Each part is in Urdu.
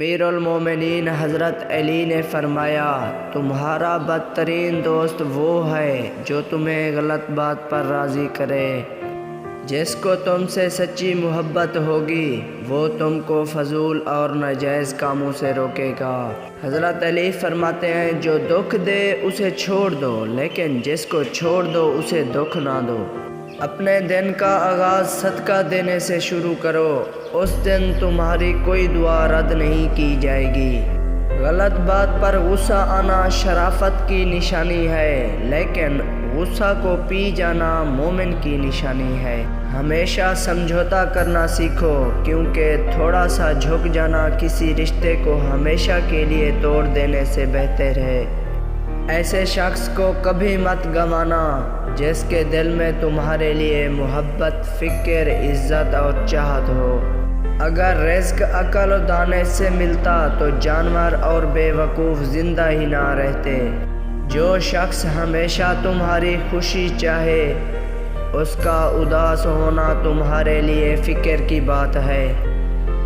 امیر المومنین حضرت علی نے فرمایا، تمہارا بدترین دوست وہ ہے جو تمہیں غلط بات پر راضی کرے۔ جس کو تم سے سچی محبت ہوگی وہ تم کو فضول اور ناجائز کاموں سے روکے گا۔ حضرت علی فرماتے ہیں، جو دکھ دے اسے چھوڑ دو، لیکن جس کو چھوڑ دو اسے دکھ نہ دو۔ اپنے دن کا آغاز صدقہ دینے سے شروع کرو، اس دن تمہاری کوئی دعا رد نہیں کی جائے گی۔ غلط بات پر غصہ آنا شرافت کی نشانی ہے، لیکن غصہ کو پی جانا مومن کی نشانی ہے۔ ہمیشہ سمجھوتا کرنا سیکھو، کیونکہ تھوڑا سا جھک جانا کسی رشتے کو ہمیشہ کے لیے توڑ دینے سے بہتر ہے۔ ایسے شخص کو کبھی مت گنوانا جس کے دل میں تمہارے لیے محبت، فکر، عزت اور چاہت ہو۔ اگر رزق عقل و دانے سے ملتا تو جانور اور بے وقوف زندہ ہی نہ رہتے۔ جو شخص ہمیشہ تمہاری خوشی چاہے اس کا اداس ہونا تمہارے لیے فکر کی بات ہے۔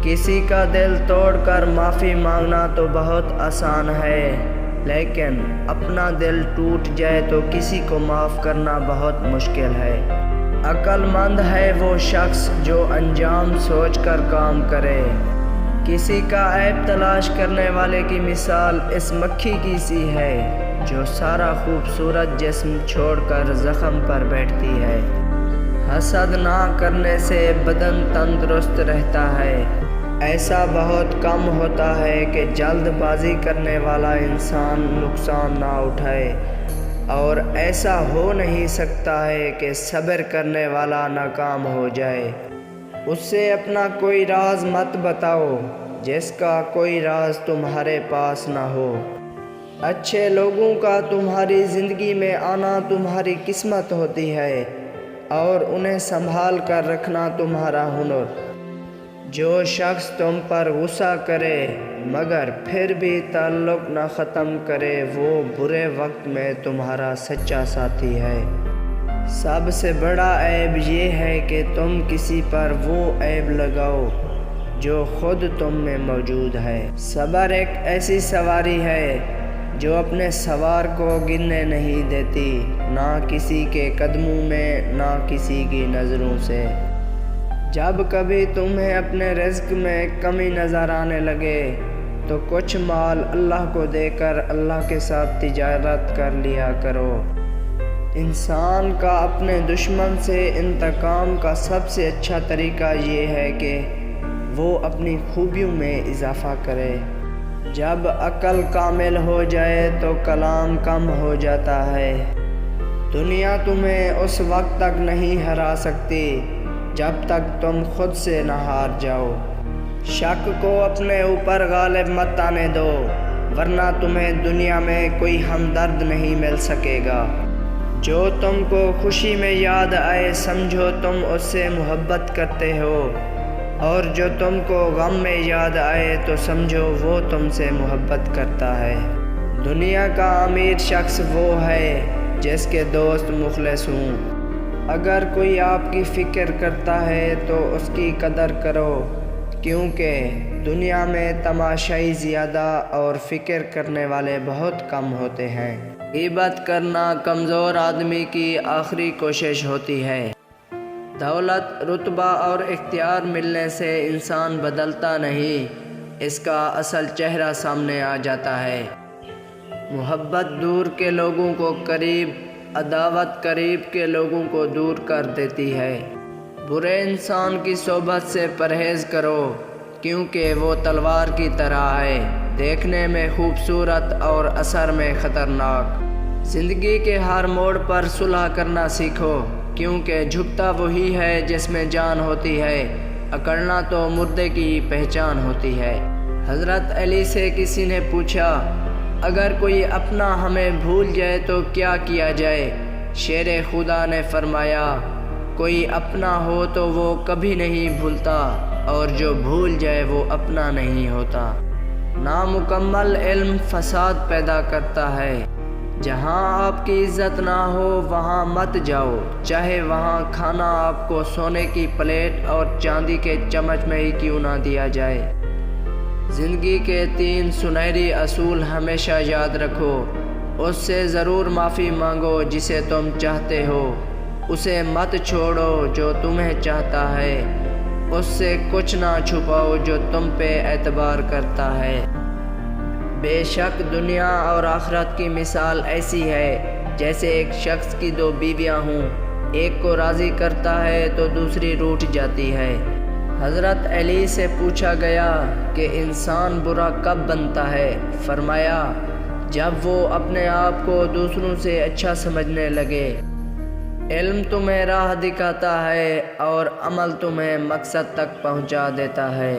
کسی کا دل توڑ کر معافی مانگنا تو بہت آسان ہے، لیکن اپنا دل ٹوٹ جائے تو کسی کو معاف کرنا بہت مشکل ہے۔ عقل مند ہے وہ شخص جو انجام سوچ کر کام کرے۔ کسی کا عیب تلاش کرنے والے کی مثال اس مکھی کی سی ہے جو سارا خوبصورت جسم چھوڑ کر زخم پر بیٹھتی ہے۔ حسد نہ کرنے سے بدن تندرست رہتا ہے۔ ایسا بہت کم ہوتا ہے کہ جلد بازی کرنے والا انسان نقصان نہ اٹھائے، اور ایسا ہو نہیں سکتا ہے کہ صبر کرنے والا ناکام ہو جائے۔ اس سے اپنا کوئی راز مت بتاؤ جس کا کوئی راز تمہارے پاس نہ ہو۔ اچھے لوگوں کا تمہاری زندگی میں آنا تمہاری قسمت ہوتی ہے، اور انہیں سنبھال کر رکھنا تمہارا ہنر۔ جو شخص تم پر غصہ کرے مگر پھر بھی تعلق نہ ختم کرے وہ برے وقت میں تمہارا سچا ساتھی ہے۔ سب سے بڑا عیب یہ ہے کہ تم کسی پر وہ عیب لگاؤ جو خود تم میں موجود ہے۔ صبر ایک ایسی سواری ہے جو اپنے سوار کو گرنے نہیں دیتی، نہ کسی کے قدموں میں نہ کسی کی نظروں سے۔ جب کبھی تمہیں اپنے رزق میں کمی نظر آنے لگے تو کچھ مال اللہ کو دے کر اللہ کے ساتھ تجارت کر لیا کرو۔ انسان کا اپنے دشمن سے انتقام کا سب سے اچھا طریقہ یہ ہے کہ وہ اپنی خوبیوں میں اضافہ کرے۔ جب عقل کامل ہو جائے تو کلام کم ہو جاتا ہے۔ دنیا تمہیں اس وقت تک نہیں ہرا سکتی جب تک تم خود سے نہ ہار جاؤ۔ شک کو اپنے اوپر غالب مت آنے دو، ورنہ تمہیں دنیا میں کوئی ہمدرد نہیں مل سکے گا۔ جو تم کو خوشی میں یاد آئے سمجھو تم اس سے محبت کرتے ہو، اور جو تم کو غم میں یاد آئے تو سمجھو وہ تم سے محبت کرتا ہے۔ دنیا کا امیر شخص وہ ہے جس کے دوست مخلص ہوں۔ اگر کوئی آپ کی فکر کرتا ہے تو اس کی قدر کرو، کیونکہ دنیا میں تماشائی زیادہ اور فکر کرنے والے بہت کم ہوتے ہیں۔ غیبت کرنا کمزور آدمی کی آخری کوشش ہوتی ہے۔ دولت، رتبہ اور اختیار ملنے سے انسان بدلتا نہیں، اس کا اصل چہرہ سامنے آ جاتا ہے۔ محبت دور کے لوگوں کو قریب، عداوت قریب کے لوگوں کو دور کر دیتی ہے۔ برے انسان کی صحبت سے پرہیز کرو، کیونکہ وہ تلوار کی طرح ہے، دیکھنے میں خوبصورت اور اثر میں خطرناک۔ زندگی کے ہر موڑ پر صلح کرنا سیکھو، کیونکہ جھکتا وہی ہے جس میں جان ہوتی ہے، اکڑنا تو مردے کی پہچان ہوتی ہے۔ حضرت علی سے کسی نے پوچھا، اگر کوئی اپنا ہمیں بھول جائے تو کیا کیا جائے؟ شیر خدا نے فرمایا، کوئی اپنا ہو تو وہ کبھی نہیں بھولتا، اور جو بھول جائے وہ اپنا نہیں ہوتا۔ نامکمل علم فساد پیدا کرتا ہے۔ جہاں آپ کی عزت نہ ہو وہاں مت جاؤ، چاہے وہاں کھانا آپ کو سونے کی پلیٹ اور چاندی کے چمچ میں ہی کیوں نہ دیا جائے۔ زندگی کے 3 سنہری اصول ہمیشہ یاد رکھو۔ اس سے ضرور معافی مانگو جسے تم چاہتے ہو، اسے مت چھوڑو جو تمہیں چاہتا ہے، اس سے کچھ نہ چھپاؤ جو تم پہ اعتبار کرتا ہے۔ بے شک دنیا اور آخرت کی مثال ایسی ہے جیسے ایک شخص کی 2 بیویاں ہوں، ایک کو راضی کرتا ہے تو دوسری روٹھ جاتی ہے۔ حضرت علی سے پوچھا گیا کہ انسان برا کب بنتا ہے؟ فرمایا جب وہ اپنے آپ کو دوسروں سے اچھا سمجھنے لگے۔ علم تمہیں راہ دکھاتا ہے اور عمل تمہیں مقصد تک پہنچا دیتا ہے۔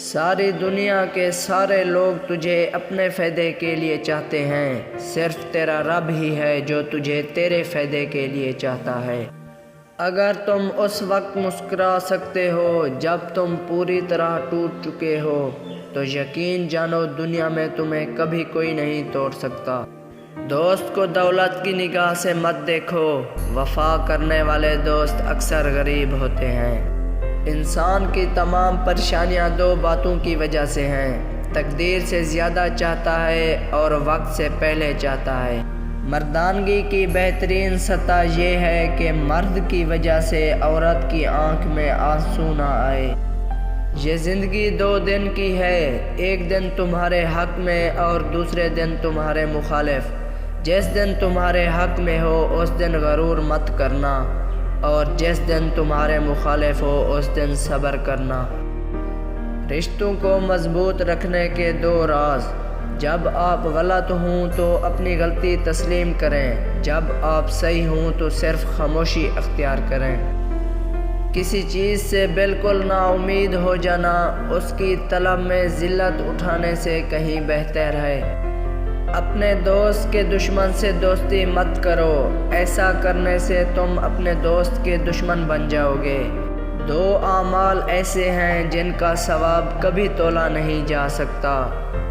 ساری دنیا کے سارے لوگ تجھے اپنے فائدے کے لیے چاہتے ہیں، صرف تیرا رب ہی ہے جو تجھے تیرے فائدے کے لیے چاہتا ہے۔ اگر تم اس وقت مسکرا سکتے ہو جب تم پوری طرح ٹوٹ چکے ہو تو یقین جانو دنیا میں تمہیں کبھی کوئی نہیں توڑ سکتا۔ دوست کو دولت کی نگاہ سے مت دیکھو، وفا کرنے والے دوست اکثر غریب ہوتے ہیں۔ انسان کی تمام پریشانیاں 2 باتوں کی وجہ سے ہیں، تقدیر سے زیادہ چاہتا ہے اور وقت سے پہلے چاہتا ہے۔ مردانگی کی بہترین سطح یہ ہے کہ مرد کی وجہ سے عورت کی آنکھ میں آنسو نہ آئے۔ یہ زندگی 2 دن کی ہے، ایک دن تمہارے حق میں اور دوسرے دن تمہارے مخالف۔ جس دن تمہارے حق میں ہو اس دن غرور مت کرنا، اور جس دن تمہارے مخالف ہو اس دن صبر کرنا۔ رشتوں کو مضبوط رکھنے کے 2 راز: جب آپ غلط ہوں تو اپنی غلطی تسلیم کریں، جب آپ صحیح ہوں تو صرف خاموشی اختیار کریں۔ کسی چیز سے بالکل نا امید ہو جانا اس کی طلب میں ذلت اٹھانے سے کہیں بہتر ہے۔ اپنے دوست کے دشمن سے دوستی مت کرو، ایسا کرنے سے تم اپنے دوست کے دشمن بن جاؤ گے۔ 2 اعمال ایسے ہیں جن کا ثواب کبھی تولا نہیں جا سکتا: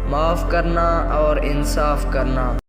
معاف کرنا اور انصاف کرنا۔